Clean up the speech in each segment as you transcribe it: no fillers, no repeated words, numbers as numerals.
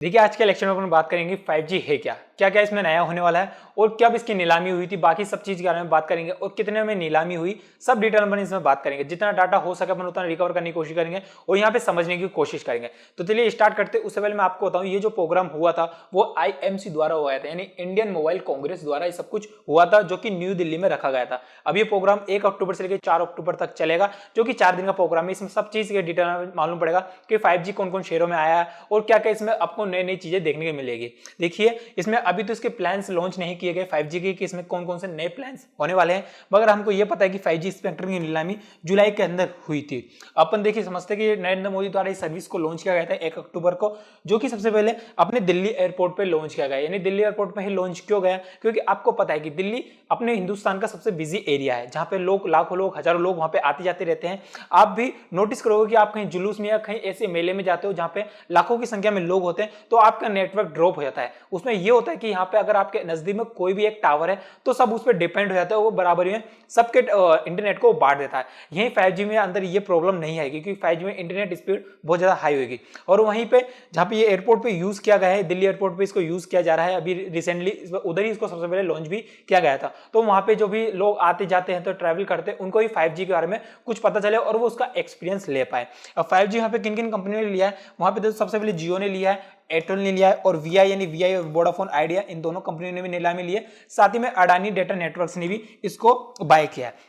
देखिए आज के लेक्चर में अपन बात करेंगे 5G है क्या क्या क्या इसमें नया होने वाला है और कब इसकी नीलामी हुई थी, बाकी सब चीज के बारे में बात करेंगे और कितने में नीलामी हुई, सब डिटेल में इसमें बात करेंगे। जितना डाटा हो सके अपन उतना रिकवर करने की कोशिश करेंगे और यहाँ पे समझने की कोशिश करेंगे। तो चलिए स्टार्ट करते। उससे पहले मैं आपको बताऊं, ये जो प्रोग्राम हुआ था वो IMC द्वारा हुआ था, यानी इंडियन मोबाइल कांग्रेस द्वारा ये सब कुछ हुआ था, जो कि न्यू दिल्ली में रखा गया था। अब ये प्रोग्राम 1 अक्टूबर से लेकर 4 अक्टूबर तक चलेगा, जो कि 4 दिन का प्रोग्राम है। इसमें सब चीज के डिटेल मालूम पड़ेगा कि 5G कौन कौन शहरों में आया है और क्या क्या इसमें आपको नई नई चीजें देखने को मिलेगी। देखिए इसमें अभी तो इसके प्लान्स लॉन्च नहीं किए गए 5G के, कि इसमें कौन कौन से नए प्लान्स होने वाले हैं, मगर हमको यह पता है कि 5G स्पेक्ट्रम की नीलामी जुलाई के अंदर हुई थी। अपन देखिए समझते कि नरेंद्र मोदी द्वारा इस सर्विस को लॉन्च किया गया था 1 अक्टूबर को, जो कि सबसे पहले अपने दिल्ली एयरपोर्ट पे लॉन्च किया गया। यानी दिल्ली एयरपोर्ट पे ही लॉन्च क्यों गया, क्योंकि आपको पता है कि दिल्ली अपने हिंदुस्तान का सबसे बिजी एरिया है, जहां पे लोग लाखों लोग हजारों लोग वहां पे आते जाते रहते हैं। आप भी नोटिस करोगे कि आप कहीं जुलूस में या कहीं ऐसे मेले में जाते हो जहां पे लाखों की संख्या में लोग होते हैं, तो आपका नेटवर्क ड्रॉप हो जाता है। उसमें यह होता है कि यहाँ पे अगर आपके नजदीक में कोई भी एक टावर है तो सब उस पर डिपेंड हो जाता है, वो बराबरी में सबके इंटरनेट को बांट देता है। यही 5G में अंदर ये प्रॉब्लम नहीं आएगी, क्योंकि 5G में इंटरनेट स्पीड बहुत ज्यादा हाई होगी। और वहीं पे जहां पे ये एयरपोर्ट पे यूज किया गया है, दिल्ली एयरपोर्ट पे इसको यूज किया जा रहा है अभी रिसेंटली, उधर ही इसको सबसे पहले लॉन्च भी किया गया था। तो वहां पे जो भी लोग आते जाते हैं तो ट्रैवल करते हैं, उनको ही 5G के बारे में कुछ पता चले और वो उसका एक्सपीरियंस ले पाए। अब 5G यहाँ पे किन किन कंपनियों ने लिया है, वहां पे तो सबसे पहले जियो ने लिया है, एयरटेल ने लिया है और VI यानी VI और वोडाफोन आइडिया, इन दोनों कंपनियों ने भी नीलामी ली है। साथ ही में अडानी डेटा नेटवर्क्स ने भी इसको बाय किया है।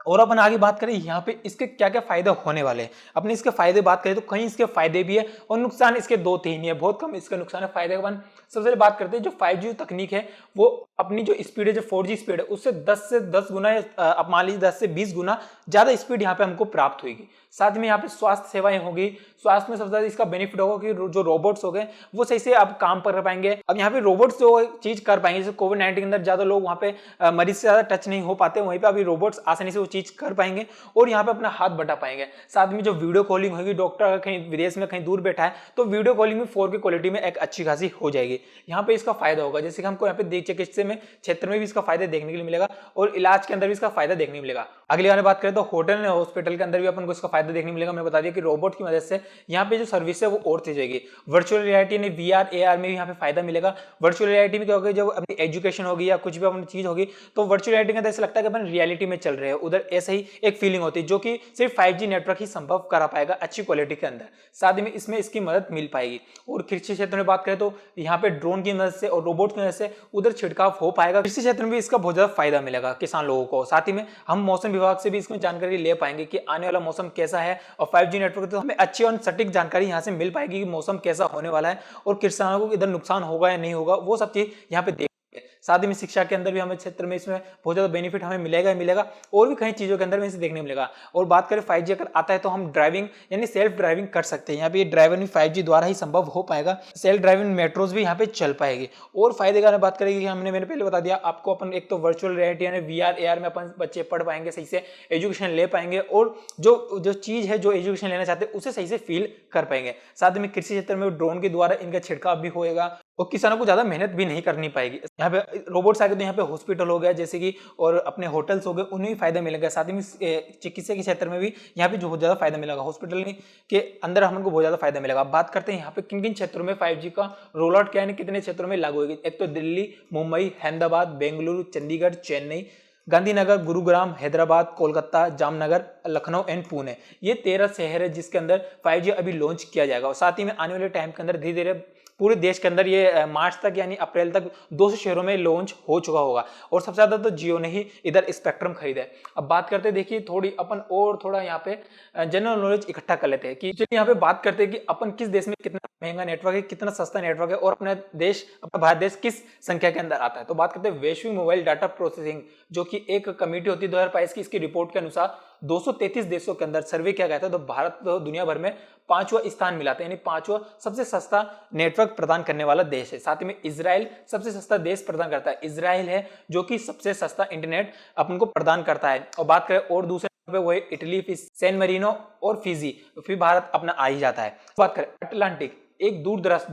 और अपन आगे बात करें यहाँ पे इसके क्या क्या फायदे होने वाले हैं। अपने इसके फायदे बात करें तो कहीं इसके फायदे भी है और नुकसान इसके 2-3 ही है, बहुत कम इसके नुकसान है। फायदे अपन सबसे पहले बात करते हैं, जो 5G तकनीक है वो अपनी जो स्पीड है, जो 4G स्पीड है, उससे 10 से 10 गुना, अब मान लीजिए 10 से 20 गुना ज्यादा स्पीड यहाँ पे हमको प्राप्त होगी। साथ में यहाँ पे स्वास्थ्य सेवाएं होगी। स्वास्थ्य में सबसे ज्यादा इसका बेनिफिट होगा कि जो रोबोट्स हो गए वो सही से अब काम कर पाएंगे। अब यहाँ पे रोबोट्स जो चीज कर पाएंगे, जैसे कोविड-19 के अंदर ज्यादा लोग वहाँ पे मरीज से ज्यादा टच नहीं हो पाते, वहीं पे अभी रोबोट्स आसानी से वो चीज कर पाएंगे और यहाँ पे अपना हाथ बटा पाएंगे। साथ में जो वीडियो कॉलिंग होगी, डॉक्टर अगर कहीं विदेश में कहीं दूर बैठा है तो वीडियो कॉलिंग में 4K क्वालिटी में एक अच्छी खासी हो जाएगी। यहाँ पे इसका फायदा होगा, जैसे कि हमको यहाँ पे चिकित्सा में क्षेत्र में भी इसका फायदा देखने के लिए मिलेगा और इलाज के अंदर भी इसका फायदा देखने को मिलेगा। अगली बार बात करें तो होटल और हॉस्पिटल के अंदर भी अपन को इसका फायदा देखने मिलेगा। मैं बता दिया कि रोबोट की मदद से यहाँ पे जो सर्विस है वो और तेज होगी। वर्चुअल रियलिटी यानी VR AR में भी यहाँ पे फायदा मिलेगा। वर्चुअल रियलिटी में क्या होगा, जब अपनी एजुकेशन होगी या कुछ भी अपनी चीज होगी तो वर्चुअल रियलिटी के अंदर ऐसा लगता है कि अपन रियलिटी में चल रहे हैं, उधर ऐसे ही एक फीलिंग होती है, जो कि सिर्फ 5G नेटवर्क ही संभव करा पाएगा अच्छी क्वालिटी के अंदर। साथ में इसमें इसकी मदद मिल पाएगी। और कृषि क्षेत्र में बात करें तो यहाँ पे ड्रोन की मदद से और रोबोट की मदद से उधर छिड़काव हो पाएगा। कृषि क्षेत्र में भी इसका बहुत ज्यादा फायदा मिलेगा किसान लोगों को। साथ ही में हम मौसम विभाग से भी इसमें जानकारी ले पाएंगे कि आने वाला मौसम कैसा है, और 5G नेटवर्क तो हमें अच्छी और सटीक जानकारी यहाँ से मिल पाएगी कि मौसम कैसा होने वाला है और किसानों को इधर नुकसान होगा या नहीं होगा, वो सब चीज यहाँ पे देख। साथ ही में शिक्षा के अंदर भी हमें क्षेत्र में इसमें बहुत ज्यादा बेनिफिट हमें मिलेगा ही मिलेगा और भी कई चीजों के अंदर में इसे देखने मिलेगा। और बात करें 5G अगर आता है तो हम ड्राइविंग यानी सेल्फ ड्राइविंग कर सकते हैं। यहाँ पे ये ड्राइविंग 5G द्वारा ही संभव हो पाएगा। सेल्फ ड्राइविंग मेट्रोज भी यहाँ पे चल पाएगी। और फायदे का बात करेंगे कि मैंने पहले बता दिया आपको, अपन एक तो वर्चुअल रियलिटी यानी VR AR में अपन बच्चे पढ़ पाएंगे, सही से एजुकेशन ले पाएंगे और जो चीज है जो एजुकेशन लेना चाहते हैं उसे सही से फील कर पाएंगे। साथ में कृषि क्षेत्र में ड्रोन के द्वारा इनका छिड़काव भी होएगा और किसानों को ज्यादा मेहनत भी नहीं करनी पाएगी। यहाँ पे रोबोट्स आ गए तो यहाँ पे हॉस्पिटल हो गया जैसे कि, और अपने होटल्स हो गए, उन्हें भी फायदा मिलेगा। साथ ही में चिकित्सा के क्षेत्र में भी यहाँ पे जो बहुत ज्यादा फायदा मिलेगा, हॉस्पिटल के अंदर हमको बहुत ज्यादा फायदा मिलेगा। बात करते हैं यहाँ पे किन किन क्षेत्रों में 5G का रोल आउट क्या है, कितने क्षेत्रों में लागू होगी। एक तो दिल्ली, मुंबई, अहमदाबाद, बेंगलुरु, चंडीगढ़, चेन्नई, गांधीनगर, गुरुग्राम, हैदराबाद, कोलकाता, जामनगर, लखनऊ एंड पुणे, ये 13 शहर है जिसके अंदर 5G अभी लॉन्च किया जाएगा। और साथ ही में आने वाले टाइम के अंदर धीरे धीरे पूरे देश के अंदर ये मार्च तक यानी अप्रैल तक 200 शहरों में लॉन्च हो चुका होगा। और सबसे ज्यादा तो जियो ने ही इधर स्पेक्ट्रम खरीदा है। अब बात करते हैं, देखिए थोड़ी अपन और थोड़ा यहाँ पे जनरल नॉलेज इकट्ठा कर लेते हैं कि चलिए यहाँ पे बात करते हैं कि अपन किस देश में कितना महंगा नेटवर्क है, कितना सस्ता नेटवर्क है और अपना भारत देश किस संख्या के अंदर आता है। तो बात करते हैं वैश्विक मोबाइल डाटा प्रोसेसिंग, जो कि एक कमेटी होती है 2022 की, इसकी रिपोर्ट के अनुसार 233 देशों के अंदर सर्वे किया गया था, तो भारत तो दुनिया भर में 5वां स्थान मिला था, यानी 5वां सबसे सस्ता नेटवर्क प्रदान करने वाला देश है। साथ ही में इजराइल सबसे सस्ता देश प्रदान करता है, इजराइल है जो कि सबसे सस्ता इंटरनेट अपन को प्रदान करता है। और बात करें और दूसरे पे वो है इटली, फिर सैन मरीनो और फिजी, फिर भारत अपना आ ही जाता है। बात करें अटलांटिक, एक दूर दराज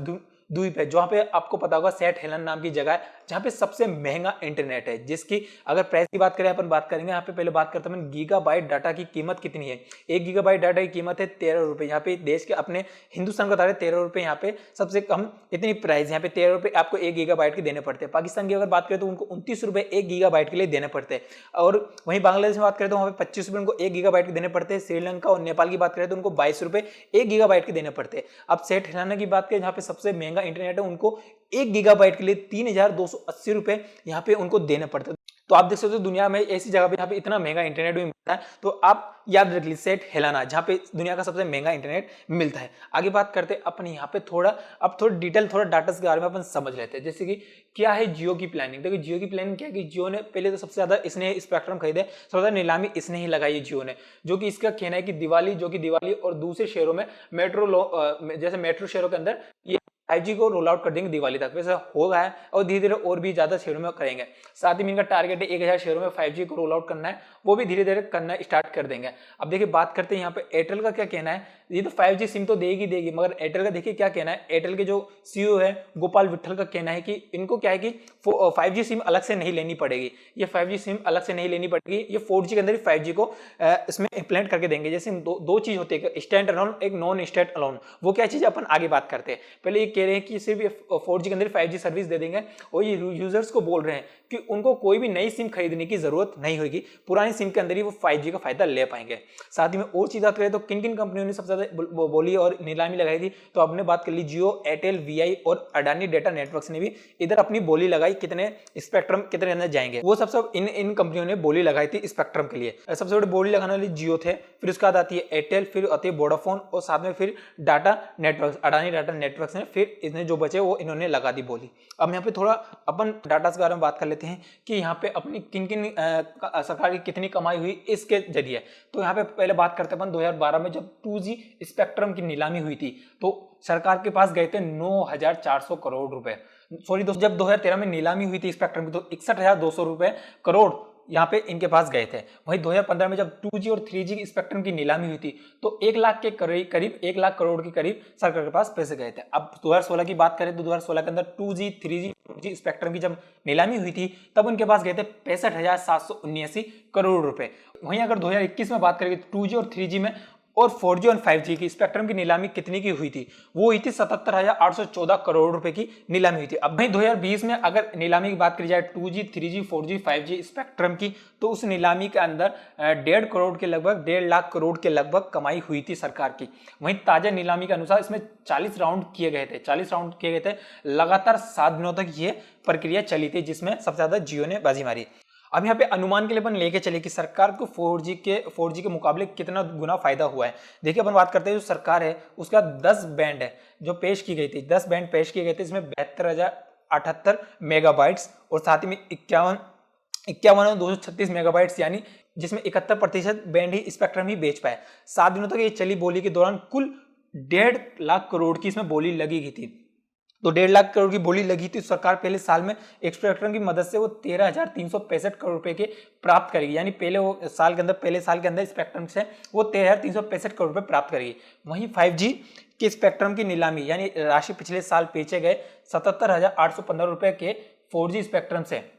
द्वीप है, जहाँ पे आपको पता होगा सेंट हेलन नाम की जगह है, जहाँ पे सबसे महंगा इंटरनेट है, जिसकी अगर प्राइस की बात करें अपन बात करेंगे। यहाँ पे पहले बात करते हैं गीगाबाइट डाटा की कीमत कितनी है। 1 गीगाबाइट डाटा की कीमत है 13 रुपए। यहाँ पे देश के अपने हिंदुस्तान का बता रहे 13 रुपए, यहाँ पे सबसे कम इतनी प्राइस, यहाँ पे 13 रुपए आपको 1 गीगाबाइट के देने पड़ते हैं। पाकिस्तान की अगर बात करें तो उनको 29 रुपए 1 गीगाबाइट के लिए देने पड़ते हैं। और वहीं बांग्लादेश में बात करें तो वहाँ पे 25 रुपए उनको 1 गीगाबाइट के देने पड़ते हैं। श्रीलंका और नेपाल की बात करें तो उनको 22 रुपए 1 गीगाबाइट के देने पड़ते हैं। अब सेठ हिलाना की बात करें, जहाँ पे सबसे महंगा इंटरनेट है, उनको 1 गीगाबाइट के लिए 3280 रुपए यहाँ पे उनको देने पड़ते हैं। तो आप देख सकते हो दुनिया में ऐसी जगह पे जहाँ पे इतना महंगा इंटरनेट भी मिलता है, तो आप याद रख लीजिए सेठ हेलाना, जहाँ पे दुनिया का सबसे महंगा इंटरनेट मिलता है। आगे बात करते हैं अपन यहाँ पे थोड़ा डिटेल थोड़ा डाटा के बारे में अपन समझ लेते हैं। जैसे कि क्या है जियो की प्लानिंग। देखिए जियो की प्लानिंग क्या है कि जियो ने पहले तो सबसे ज्यादा इसने स्पेक्ट्रम खरीदे, सबसे ज्यादा नीलामी इसने ही लगाई है जियो ने, जो कि इसका कहना है कि दिवाली और दूसरे शहरों में जैसे मेट्रो शहरों के अंदर ये 5G को रोल आउट कर देंगे दिवाली तक। वैसे हो गया है और धीरे धीरे और भी ज्यादा शहरों में करेंगे। साथ ही इनका टारगेट है 1000 शहरों में 5G को रोल आउट करना है, वो भी धीरे धीरे करना स्टार्ट कर देंगे। अब देखिए बात करते हैं यहाँ पे एयरटेल का क्या कहना है। ये तो 5G सिम तो देगी, मगर एयरटेल का देखिए क्या कहना है। एयरटेल के जो सीईओ है गोपाल विट्ठल का कहना है कि इनको क्या है कि 5G सिम अलग से नहीं लेनी पड़ेगी, ये 5G सिम अलग से नहीं लेनी पड़ेगी, ये 4G के अंदर ही 5G को इसमें इंप्लीमेंट करके देंगे। जैसे दो चीज होती है, स्टैंड अलोन, एक नॉन स्टैंड अलोन। वो क्या चीज अपन आगे बात करते हैं। पहले ये कह रहे हैं कि सिर्फ 4G के अंदर 5G सर्विस दे देंगे, और ये यूजर्स को बोल रहे हैं कि उनको कोई भी नई सिम खरीदने की जरूरत नहीं होगी, पुरानी सिम के अंदर ही वो 5G का फायदा ले पाएंगे। साथ ही में और चीज बात करें तो किन किन कंपनियों ने सबसे ज्यादा बोली और नीलामी लगाई थी, तो आपने बात कर ली जियो, एयरटेल, वीआई और अडानी डेटा नेटवर्क्स ने भी इधर अपनी बोली लगाई। कितने स्पेक्ट्रम कितने अंदर जाएंगे, वो सब इन कंपनियों ने बोली लगाई थी स्पेक्ट्रम के लिए। सबसे बड़ी बोली लगाने वाली जियो थे, फिर उसके बाद आती है एयरटेल, फिर आती है वोडाफोन, और साथ में फिर data networks, Adani data networks ने फिर इसने जो बचे वो इन्होंने लगा दी बोली। अब यहाँ पे थोड़ा अपन डाटा के बारे में बात कर लेते हैं कि यहाँ पे अपनी किन किन सरकार की कितनी कमाई हुई इसके जरिए। तो यहाँ पे पहले बात करते हैं अपन 2012 में जब 2G स्पेक्ट्रम की नीलामी हुई थी, तो सरकार के पास गए थे 9400 करोड़ रुपए। सॉरी दोस्तों, जब 2013 में नीलामी हुई थी स्पेक्ट्रम की तो 61,200 रुपए करोड़ यहाँ पे इनके पास गए थे। वहीं 2015 में जब 2G और 3G स्पेक्ट्रम की नीलामी हुई थी तो 1 लाख के करीब 1 लाख करोड़ के करीब सरकार के पास पैसे गए थे। अब 2016 की बात करें तो 2016 के अंदर 2G, 3G, 4G स्पेक्ट्रम की जब नीलामी हुई थी तब उनके पास गए थे 65,779 करोड़ रुपए। वहीं अगर 2021 में बात करें 2G और 3G में और 4G और 5G की स्पेक्ट्रम की नीलामी कितनी की हुई थी, वो हुई थी 77,814 करोड़ रुपए की नीलामी हुई थी। अब भाई 2020 में अगर नीलामी की बात करी जाए 2G, 3G, 4G, 5G spectrum की, तो उस नीलामी के अंदर 1.5 लाख करोड़ के लगभग कमाई हुई थी सरकार की। वहीं ताजा नीलामी के अनुसार इसमें 40 राउंड किए गए थे। लगातार 7 दिनों तक ये प्रक्रिया चली थी, जिसमें सबसे ज्यादा जियो ने बाजी मारी। अब यहाँ पे अनुमान के लिए अपन लेके चले कि सरकार को 4G के मुकाबले कितना गुना फायदा हुआ है। देखिए अपन बात करते हैं जो सरकार है उसका 10 बैंड है जो पेश की गई थी, 10 बैंड पेश किए गए थे। इसमें 72,078 मेगाबाइट्स और साथ ही में 51,236 मेगाबाइट्स, यानी जिसमें 71% बैंड ही स्पेक्ट्रम ही बेच पाए। 7 दिनों तक ये चली बोली के दौरान कुल 1.5 लाख करोड़ की इसमें बोली लगी गई थी। तो 1.5 लाख करोड़ की बोली लगी थी। सरकार पहले साल में स्पेक्ट्रम की मदद से वो 13,365 करोड़ रुपए के प्राप्त करेगी, यानी पहले साल के अंदर स्पेक्ट्रम से वो 13,365 करोड़ रुपए प्राप्त करेगी। वहीं 5G के स्पेक्ट्रम की नीलामी यानी राशि पिछले साल बेचे गए 77,815 रुपए के 4G स्पेक्ट्रम से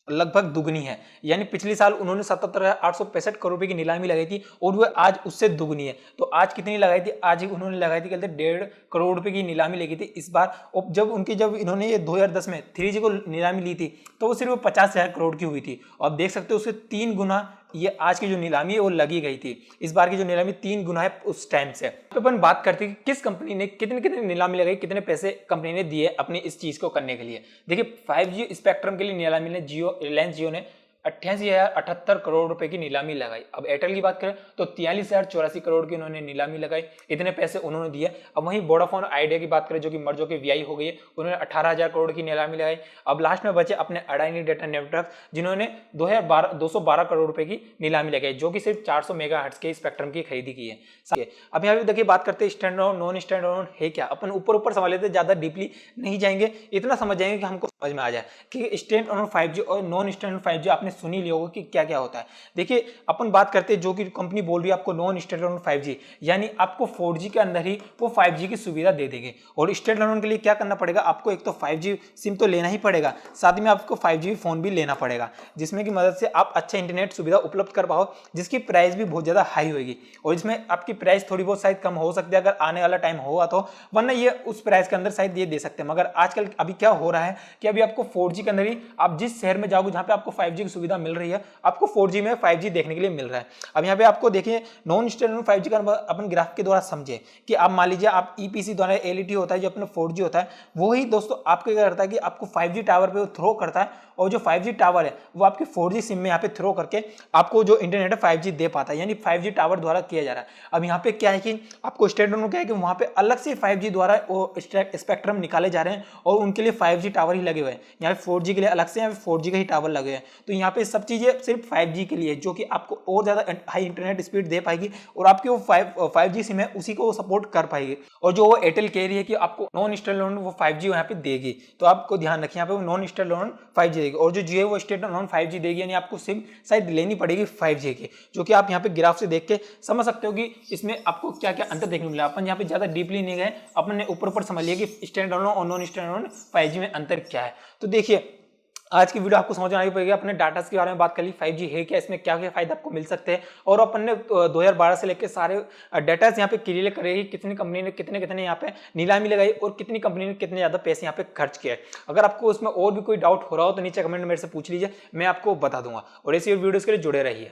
लगभग दुगनी है, यानी पिछले साल उन्होंने 77,865 करोड़ रुपए की नीलामी लगाई थी और वो आज उससे दुगनी है। तो आज कितनी लगाई थी, आज ही उन्होंने लगाई थी, कहते 1.5 करोड़ रुपए की नीलामी लगी थी इस बार। और जब इन्होंने ये 2010 में 3G को नीलामी ली थी तो वो सिर्फ 50,000 करोड़ की हुई थी। और आप देख सकते हो उससे 3 गुना ये आज की जो नीलामी है वो लगी गई थी। इस बार की जो नीलामी 3 गुना है उस टाइम से। तो अपन बात करते हैं कि किस कंपनी ने कितने नीलामी लगाई, कितने पैसे कंपनी ने दिए अपनी इस चीज को करने के लिए। देखिए 5G स्पेक्ट्रम के लिए नीलामी ने रिलायंस जियो ने 88,078 करोड़ रुपए की नीलामी लगाई। अब एयरटेल की बात करें तो 43,084 करोड़ की उन्होंने नीलामी लगाई, इतने पैसे उन्होंने दिए। अब वहीं वोडाफोन आइडिया की बात करें जो कि मर्ज होकर वीआई हो गई है, उन्होंने 18,000 करोड़ की नीलामी लगाई। अब लास्ट में बचे अपने अडानी डेटा नेटवर्क जिन्होंने 212 करोड़ रुपए की नीलामी लगाई, जो कि सिर्फ 400 मेगाहर्ट्ज के स्पेक्ट्रम की खरीदी की है। अब यहाँ पे देखिए बात करते हैं stand alone non stand alone है क्या। अपन ऊपर समझ लेते, ज्यादा डीपली नहीं जाएंगे, इतना समझ जाएंगे कि हमको समझ में आ जाए कि स्टैंड अलोन 5G और नॉन स्टैंड अलोन 5G आपने सुन ही लिया होगा कि क्या क्या होता है। देखिए अपन बात करते हैं जो कि कंपनी बोल रही है आपको नॉन स्टैंडअलोन 5G, यानी आपको 4G के अंदर ही वो 5G की सुविधा दे देंगे। और स्टैंडअलोन के लिए क्या करना पड़ेगा, आपको एक तो 5G सिम तो लेना ही पड़ेगा, साथ में आपको 5G फोन भी लेना पड़ेगा, जिसमें की मदद से आप अच्छा इंटरनेट सुविधा उपलब्ध कर पाओ, जिसकी प्राइस भी बहुत ज्यादा हाई होगी। और इसमें आपकी प्राइस थोड़ी बहुत शायद कम हो सकती है अगर आने वाला टाइम होगा तो, वरना ये उस प्राइस के अंदर शायद ये दे सकते हैं। मगर आजकल अभी क्या हो रहा है कि अभी आपको 4G के अंदर ही आप जिस शहर में जाओगे जहां पे आपको 5G की सुविधा मिल रही है, आपको 4G में 5G देखने के लिए मिल रहा है। अब यहाँ पे आपको देखिए नॉन स्टैंडअलोन 5G का अपन ग्राफ के द्वारा समझे कि आप मान लीजिए आप EPC द्वारा LET होता है जो अपना 4G होता है, वही दोस्तों आपको क्या करता है कि आपको 5G टावर पे थ्रो करता है, और जो 5G टावर है वो आपके 4G सिम में यहाँ पे थ्रो करके आपको जो इंटरनेट है 5G दे पाता है, यानी 5G टावर द्वारा किया जा रहा है। अब यहाँ पे क्या है कि आपको स्टैंडअलोन क्या है कि वहां पे अलग से 5G द्वारा वो स्पेक्ट्रम निकाले जा रहे हैं और उनके लिए 5G टावर ही लगे हुए हैं। यहाँ पे 4G के लिए अलग से यहाँ पे 4G के ही टावर लगे हैं। तो यहाँ पे सब चीजें सिर्फ 5G के लिए, जो कि आपको और ज्यादा हाई इंटरनेट स्पीड दे पाएगी, और आपकी वो 5G सिम है उसी को वो सपोर्ट कर पाएगी। और जो वो एयरटेल कह रही है कि आपको नॉन स्टैंडअलोन वो 5G यहाँ पे देगी, तो आपको ध्यान रखिए यहाँ पे वो नॉन स्टैंडअलोन 5G देगी, और जो जियो वो स्टैंडअलोन 5G देगी, यानी आपको सिम शायद लेनी पड़ेगी 5G की, जो कि आप यहाँ पे ग्राफ से देख के समझ सकते हो कि इसमें आपको क्या क्या अंतर देखने को मिला। अपन यहाँ पे ज्यादा डीपली नहीं गए, अपन ने ऊपर समझ लिया कि स्टैंडअलोन और नॉन स्टैंडअलोन 5G में अंतर क्या है। तो देखिए आज की वीडियो आपको समझ में आई पड़ेगी, अपने डाटा के बारे में बात कर ली, 5G है क्या, इसमें क्या क्या फायदे आपको मिल सकते हैं, और अपन ने 2012 से लेकर सारे डाटा यहाँ पे क्लियर करेगी कितनी कंपनी ने कितने कितने यहाँ पे नीलामी लगाई और कितनी कंपनी ने कितने ज्यादा पैसे यहाँ पे खर्च किए। अगर आपको उसमें और भी कोई डाउट हो रहा हो तो नीचे कमेंट में मेरे से पूछ लीजिए, मैं आपको बता दूंगा। और ऐसी वीडियोस के लिए जुड़े रहिए।